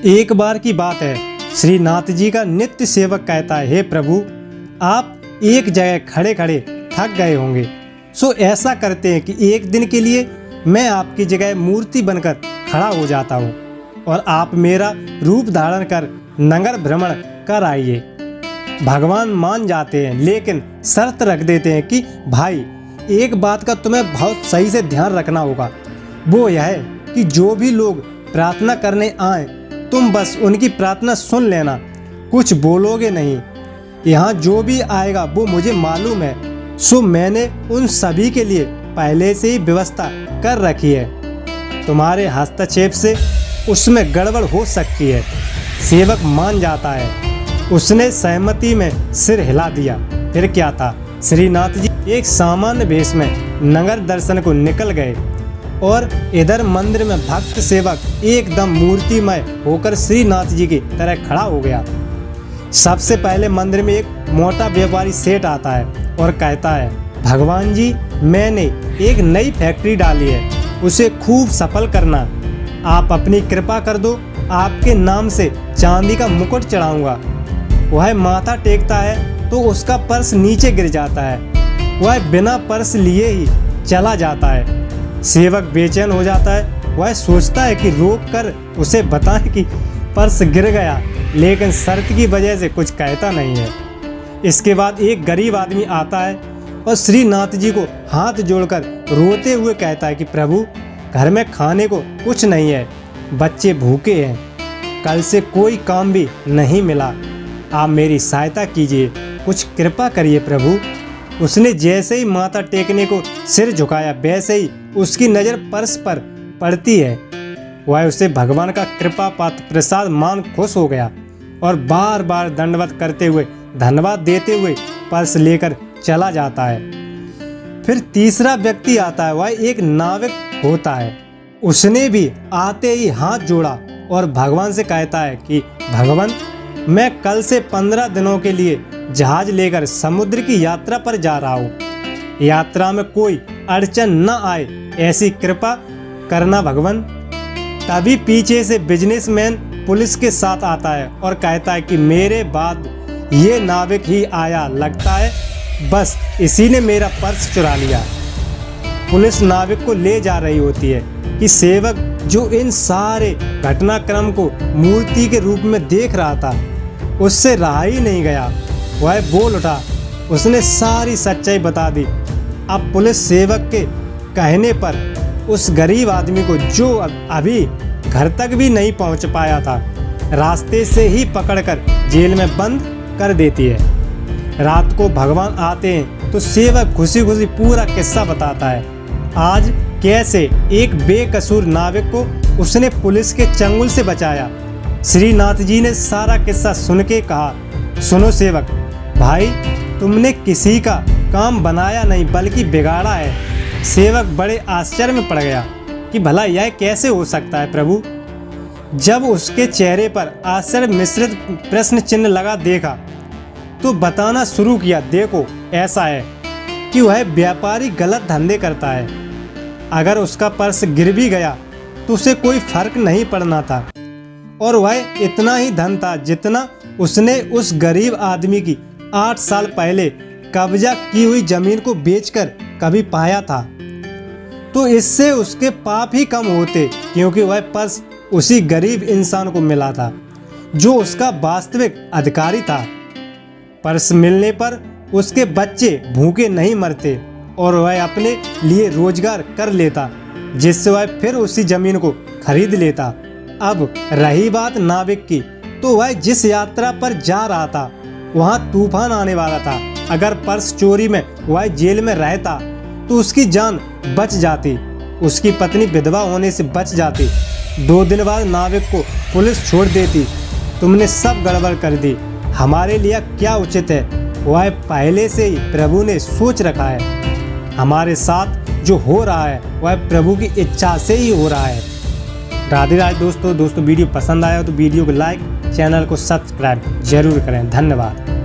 एक बार की बात है, श्रीनाथ जी का नित्य सेवक कहता है, हे प्रभु, आप एक जगह खड़े खड़े थक गए होंगे, सो ऐसा करते हैं कि एक दिन के लिए मैं आपकी जगह मूर्ति बनकर खड़ा हो जाता हूँ और आप मेरा रूप धारण कर नगर भ्रमण कर आइए। भगवान मान जाते हैं, लेकिन शर्त रख देते हैं कि भाई, एक बात का तुम्हें बहुत सही से ध्यान रखना होगा। वो यह है कि जो भी लोग प्रार्थना करने आए, तुम बस उनकी प्रार्थना सुन लेना, कुछ बोलोगे नहीं। यहाँ जो भी आएगा वो मुझे मालूम है, सो मैंने उन सभी के लिए पहले से ही व्यवस्था कर रखी है। तुम्हारे हस्तक्षेप से उसमें गड़बड़ हो सकती है। सेवक मान जाता है। उसने सहमति में सिर हिला दिया। फिर क्या था, श्रीनाथ जी एक सामान्य वेश में नगर दर्शन को निकल गए और इधर मंदिर में भक्त सेवक एकदम मूर्तिमय होकर श्रीनाथ जी की तरह खड़ा हो गया। सबसे पहले मंदिर में एक मोटा व्यापारी सेठ आता है और कहता है, भगवान जी, मैंने एक नई फैक्ट्री डाली है, उसे खूब सफल करना। आप अपनी कृपा कर दो, आपके नाम से चांदी का मुकुट चढ़ाऊंगा। वह माथा टेकता है तो उसका पर्स नीचे गिर जाता है। वह बिना पर्स लिए ही चला जाता है। सेवक बेचैन हो जाता है। वह सोचता है कि रोक कर उसे बताएं कि पर्स गिर गया, लेकिन शर्त की वजह से कुछ कहता नहीं है। इसके बाद एक गरीब आदमी आता है और श्रीनाथ जी को हाथ जोड़कर रोते हुए कहता है कि प्रभु, घर में खाने को कुछ नहीं है, बच्चे भूखे हैं, कल से कोई काम भी नहीं मिला, आप मेरी सहायता कीजिए, कुछ कृपा करिए प्रभु। उसने जैसे ही माथा टेकने को सिर झुकाया, वैसे ही उसकी नज़र पर्स पर पड़ती है। वह उसे भगवान का कृपा पात्र प्रसाद मान खुश हो गया और बार बार दंडवत करते हुए धन्यवाद देते हुए पर्स लेकर चला जाता है। फिर तीसरा व्यक्ति आता है। वह एक नाविक होता है। उसने भी आते ही हाथ जोड़ा और भगवान से कहता है कि भगवान, मैं कल से 15 दिनों के लिए जहाज लेकर समुद्र की यात्रा पर जा रहा हूँ। यात्रा में कोई अड़चन न आए, ऐसी कृपा करना भगवान। तभी पीछे से बिजनेसमैन पुलिस के साथ आता है और कहता है कि मेरे बाद ये नाविक ही आया, लगता है बस इसी ने मेरा पर्स चुरा लिया। पुलिस नाविक को ले जा रही होती है कि सेवक जो इन सारे घटनाक्रम को मूर्ति के रूप में देख रहा था, उससे रहा ही नहीं गया। वह बोल उठा। उसने सारी सच्चाई बता दी। अब पुलिस सेवक के कहने पर उस गरीब आदमी को, जो अभी घर तक भी नहीं पहुंच पाया था, रास्ते से ही पकड़कर जेल में बंद कर देती है। रात को भगवान आते हैं तो सेवक खुशी खुशी पूरा किस्सा बताता है। आज कैसे एक बेकसूर नाविक को उसने पुलिस के चंगुल से बचाया। श्रीनाथ जी ने सारा किस्सा सुन के कहा, सुनो सेवक भाई, तुमने किसी का काम बनाया नहीं बल्कि बिगाड़ा है। सेवक बड़े आश्चर्य में पड़ गया कि भला यह कैसे हो सकता है प्रभु। जब उसके चेहरे पर आश्चर्य मिश्रित प्रश्न चिन्ह लगा देखा तो बताना शुरू किया, देखो ऐसा है कि वह व्यापारी गलत धंधे करता है। अगर उसका पर्स गिर भी गया तो उसे कोई फर्क नहीं पड़ना था, और वह इतना ही धन था जितना उसने उस गरीब आदमी की 8 साल पहले कब्जा की हुई जमीन को बेचकर कभी पाया था। तो इससे उसके पाप ही कम होते, क्योंकि वह पर्स उसी गरीब इंसान को मिला था जो उसका वास्तविक अधिकारी था। पर्स मिलने पर उसके बच्चे भूखे नहीं मरते और वह अपने लिए रोजगार कर लेता, जिससे वह फिर उसी जमीन को खरीद लेता। अब रही बात नाविक की, तो वह जिस यात्रा पर जा रहा था वहाँ तूफान आने वाला था। अगर पर्स चोरी में वह जेल में रहता तो उसकी जान बच जाती, उसकी पत्नी विधवा होने से बच जाती। 2 दिन बाद नाविक को पुलिस छोड़ देती। तुमने सब गड़बड़ कर दी, हमारे लिए क्या उचित है वह पहले से ही प्रभु ने सोच रखा है। हमारे साथ जो हो रहा है वह प्रभु की इच्छा से ही हो रहा है। राधे राधे दोस्तों। वीडियो पसंद आया तो वीडियो को लाइक, चैनल को सब्सक्राइब जरूर करें। धन्यवाद।